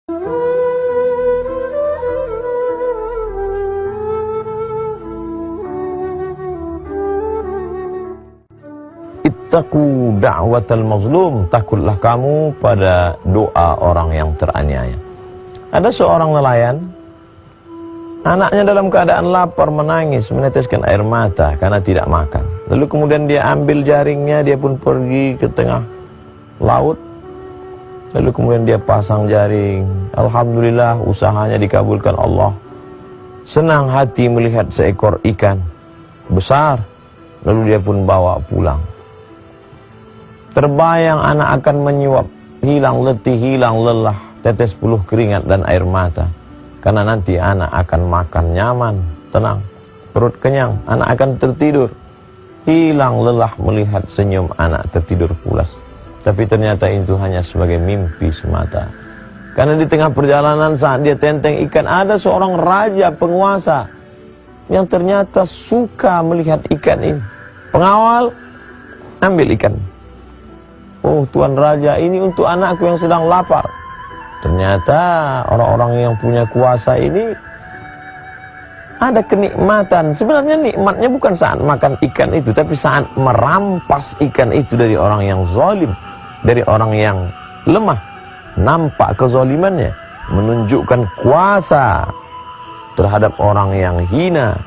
Ittaqu da'watal mazlum, takutlah kamu pada doa orang yang teraniaya. Ada seorang nelayan, anaknya dalam keadaan lapar menangis, meneteskan air mata karena tidak makan. Lalu kemudian dia ambil jaringnya, dia pun pergi ke tengah laut. Lalu kemudian dia pasang jaring. Alhamdulillah, usahanya dikabulkan Allah. Senang hati melihat seekor ikan besar. Lalu dia pun bawa pulang. Terbayang anak akan menyuap, hilang letih, hilang lelah, tetes puluh keringat dan air mata. Karena nanti anak akan makan nyaman, tenang, perut kenyang, anak akan tertidur. Hilang lelah melihat senyum anak tertidur pulas. Tapi ternyata itu hanya sebagai mimpi semata. Karena di tengah perjalanan saat dia tenteng ikan, ada seorang raja penguasa yang ternyata suka melihat ikan ini. Pengawal, ambil ikan. Oh, Tuan Raja, ini untuk anakku yang sedang lapar. Ternyata orang-orang yang punya kuasa ini ada kenikmatan. Sebenarnya nikmatnya bukan saat makan ikan itu, tapi saat merampas ikan itu dari orang yang zalim, dari orang yang lemah. Nampak kezalimannya, menunjukkan kuasa terhadap orang yang hina.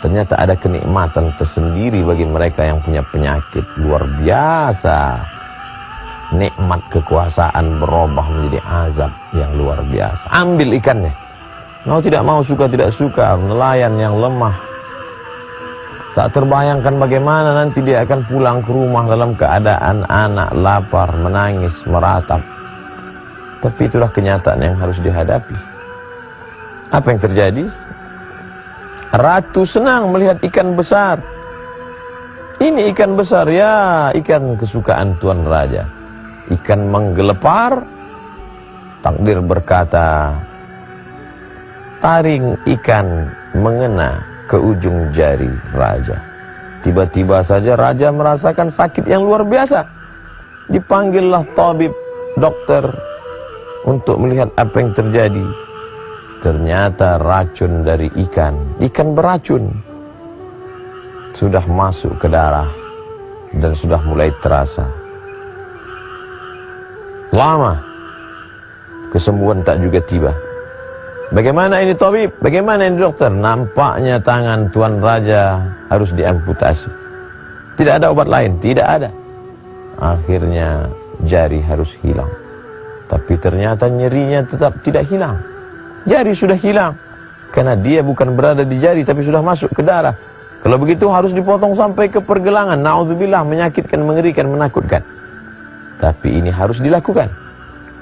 Ternyata ada kenikmatan tersendiri bagi mereka yang punya penyakit luar biasa. Nikmat kekuasaan berubah menjadi azab yang luar biasa. Ambil ikannya. Mau tidak mau, suka tidak suka, nelayan yang lemah. Tak terbayangkan bagaimana nanti dia akan pulang ke rumah dalam keadaan anak lapar, menangis, meratap. Tapi itulah kenyataan yang harus dihadapi. Apa yang terjadi? Ratu senang melihat ikan besar. Ini ikan besar, ya, ikan kesukaan Tuan Raja. Ikan menggelepar, takdir berkata, taring ikan mengena ke ujung jari raja. Tiba-tiba saja raja merasakan sakit yang luar biasa. Dipanggillah tabib, dokter, untuk melihat apa yang terjadi. Ternyata racun dari ikan beracun, sudah masuk ke darah dan sudah mulai terasa. Lama kesembuhan tak juga tiba. Bagaimana ini tabib? Bagaimana ini dokter? Nampaknya tangan Tuan Raja harus diamputasi. Tidak ada obat lain, tidak ada. Akhirnya jari harus hilang. Tapi ternyata nyerinya tetap tidak hilang. Jari sudah hilang karena dia bukan berada di jari tapi sudah masuk ke darah. Kalau begitu harus dipotong sampai ke pergelangan. Na'udzubillah, menyakitkan, mengerikan, menakutkan. Tapi ini harus dilakukan.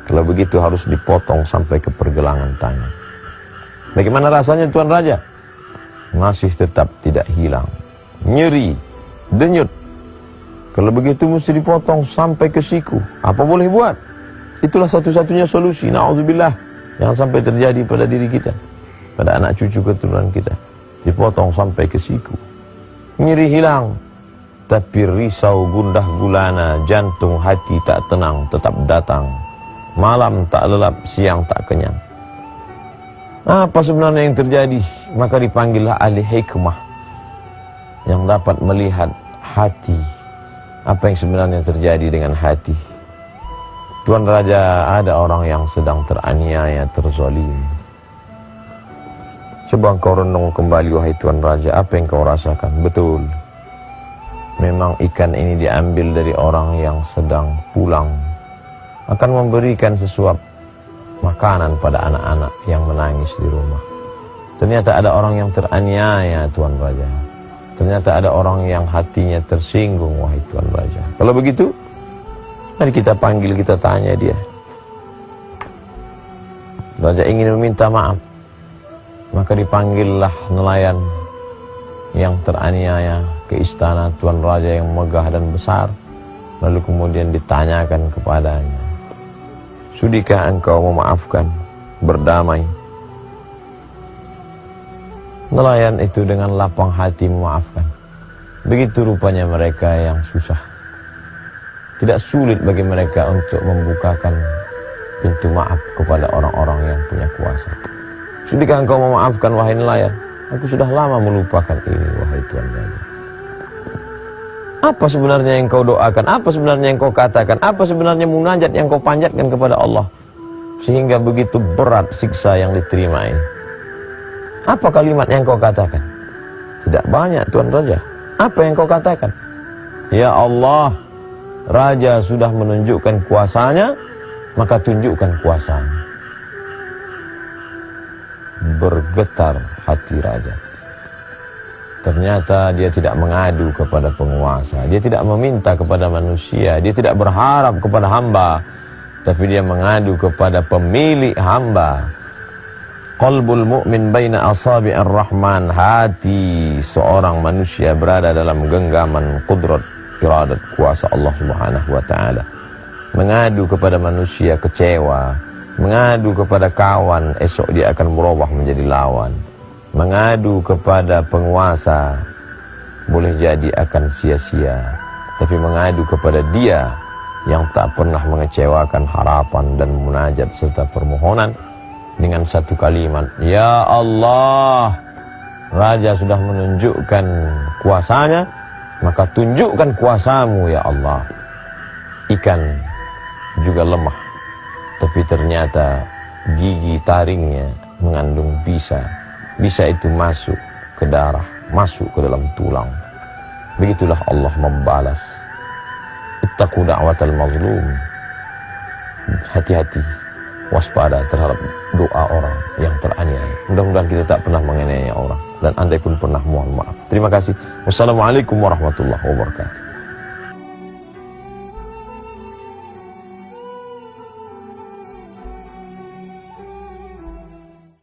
Kalau begitu harus dipotong sampai ke pergelangan tangan. Bagaimana rasanya Tuan Raja? Masih tetap tidak hilang. Nyeri, denyut. Kalau begitu mesti dipotong sampai ke siku. Apa boleh buat? Itulah satu-satunya solusi. Na'udzubillah, jangan sampai terjadi pada diri kita, pada anak cucu keturunan kita. Dipotong sampai ke siku. Nyeri hilang. Tapi risau, gundah gulana, jantung, hati tak tenang, tetap datang. Malam tak lelap, siang tak kenyang. Apa sebenarnya yang terjadi? Maka dipanggillah ahli hikmah yang dapat melihat hati. Apa yang sebenarnya terjadi dengan hati? Tuan Raja, ada orang yang sedang teraniaya, terzalim. Coba kau renung kembali, wahai Tuan Raja, apa yang kau rasakan? Betul, memang ikan ini diambil dari orang yang sedang pulang, akan memberikan sesuap makanan pada anak-anak yang menangis di rumah. Ternyata ada orang yang teraniaya, Tuan Raja. Ternyata ada orang yang hatinya tersinggung, wahai Tuan Raja. Kalau begitu, mari kita panggil, kita tanya dia. Raja ingin meminta maaf. Maka dipanggillah nelayan yang teraniaya ke istana Tuan Raja yang megah dan besar. Lalu kemudian ditanyakan kepadanya, sudikah engkau memaafkan, berdamai? Nelayan itu dengan lapang hati memaafkan. Begitu rupanya mereka yang susah. Tidak sulit bagi mereka untuk membukakan pintu maaf kepada orang-orang yang punya kuasa. Sudahkah engkau memaafkan wahai nelayan? Aku sudah lama melupakan ini wahai Tuan Raja. Apa sebenarnya yang kau doakan? Apa sebenarnya yang kau katakan? Apa sebenarnya munajat yang kau panjatkan kepada Allah sehingga begitu berat siksa yang diterima ini? Apa kalimat yang kau katakan? Tidak banyak Tuan Raja. Apa yang kau katakan? Ya Allah, Raja sudah menunjukkan kuasanya, maka tunjukkan kuasanya. Bergetar hati Raja. Ternyata dia tidak mengadu kepada penguasa, dia tidak meminta kepada manusia, dia tidak berharap kepada hamba, tapi dia mengadu kepada pemilik hamba. Qalbul mu'min baina asabi'ir rahman, hati seorang manusia berada dalam genggaman qudrat, iradat, kuasa Allah Subhanahu wa taala. Mengadu kepada manusia kecewa, mengadu kepada kawan esok dia akan berubah menjadi lawan. Mengadu kepada penguasa boleh jadi akan sia-sia, tapi mengadu kepada dia yang tak pernah mengecewakan harapan dan munajat serta permohonan dengan satu kalimat, ya Allah, Raja sudah menunjukkan kuasanya, maka tunjukkan kuasamu ya Allah. Ikan juga lemah, tapi ternyata gigi taringnya mengandung bisa. Bisa itu masuk ke darah, masuk ke dalam tulang. Begitulah Allah membalas. Ittaqu da'watal mazlum. Hati-hati, waspada terhadap doa orang yang teraniaya. Mudah-mudahan kita tak pernah menganiaya orang, dan andai pun pernah, mohon maaf. Terima kasih. Wassalamualaikum warahmatullahi wabarakatuh.